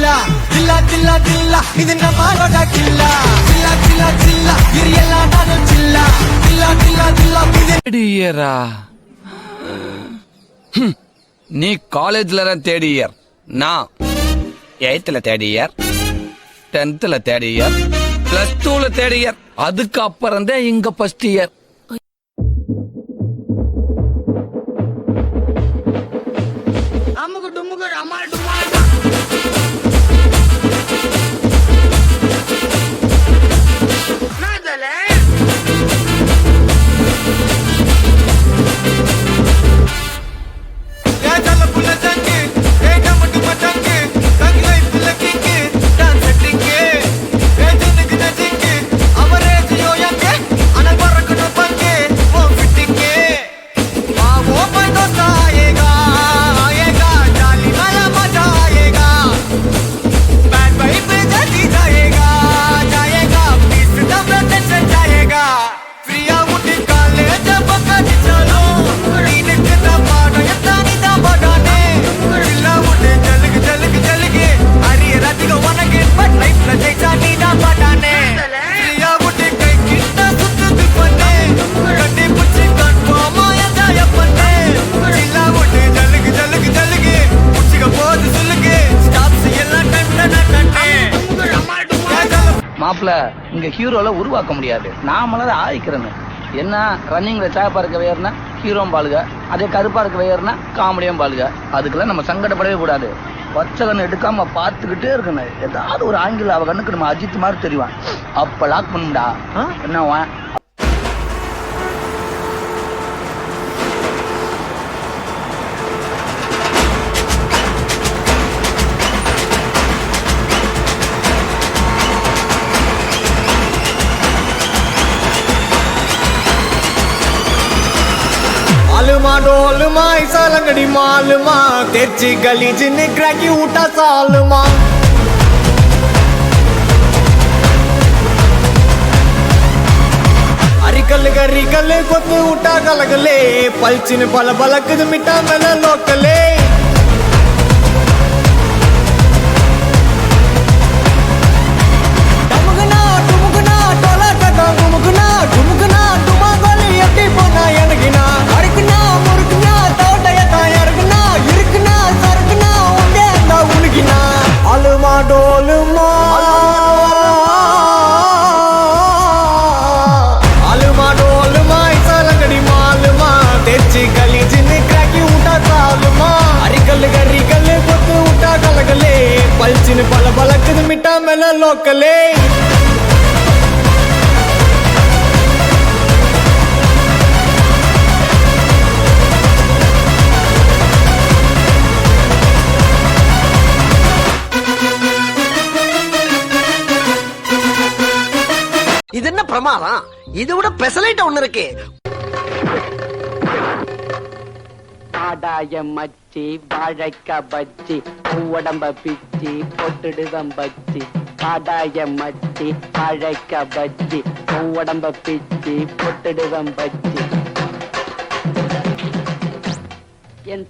சில்லா சில்லா சில்லா சில்லா இது நம்மளோட கில்லா சில்லா சில்லா சில்லா இது எல்லாம் நானும் சில்லா சில்லா சில்லா சில்லா தேர்ட் இயரா? நீ காலேஜ்ல தான் தேர்ட் இயர், நான் 8th third year, 10th third year, +2 third year, அதுக்கு அப்புறம் தான் இங்க ஃபர்ஸ்ட் இயர். அம்முக்கு டும்முக்கு அம்மாள் டும்மாள் மாப்பிள்ள, இங்க ஹீரோல உருவாக்க முடியாது, நாமளாத ஆயிக்கிறேன்னு. என்ன ரன்னிங்ல சேப்பா இருக்க வேறுனா ஹீரோவும் பாலுக, அதே கருப்பா இருக்க வேறுனா காமெடியும் பாலுக. அதுக்கெல்லாம் நம்ம சங்கடப்படவே கூடாது. பச்சை கண்ணு எடுக்காம பார்த்துக்கிட்டே இருக்கணும். ஏதாவது ஒரு ஆங்கில அவ கண்ணுக்கு நம்ம அஜித் மாதிரி தெரிவான், அப்ப லாக் பண்ணுடா. என்னவா आलमा डोलमा ऐसा लंगड़ी मालमा तेरची गली जिन्हें क्रैकी उठा सालमा अरिकल गरिकल कोत उठा गलगले पलचिन पल बलक मिटा मेला लोकले डमुगना डुमुगना टोला टका गुमुगना डुमुगना डुमा गोली एप्पी पोना एनगिना आलमा डोलमा आलमा डोलमा ऐसा लंगड़ी मालमा तेरची गली जिन्हें क्रैकी उठा सालमा अरिकल गरिकल कोत उठा गलगले पलचिन पल बलक मिटा मेला लोकले இது என்ன பிரமாதம்? இது விட பெசலைட் ஒண்ணு இருக்கு. ஆடாய மச்சி வாழைக்க பச்சி உடம்ப பிச்சி பொட்டுடுதம் பச்சி ஆடாய மச்சி வாழைக்க பச்சி உடம்ப பிச்சி பொட்டுடுதம் பச்சி என்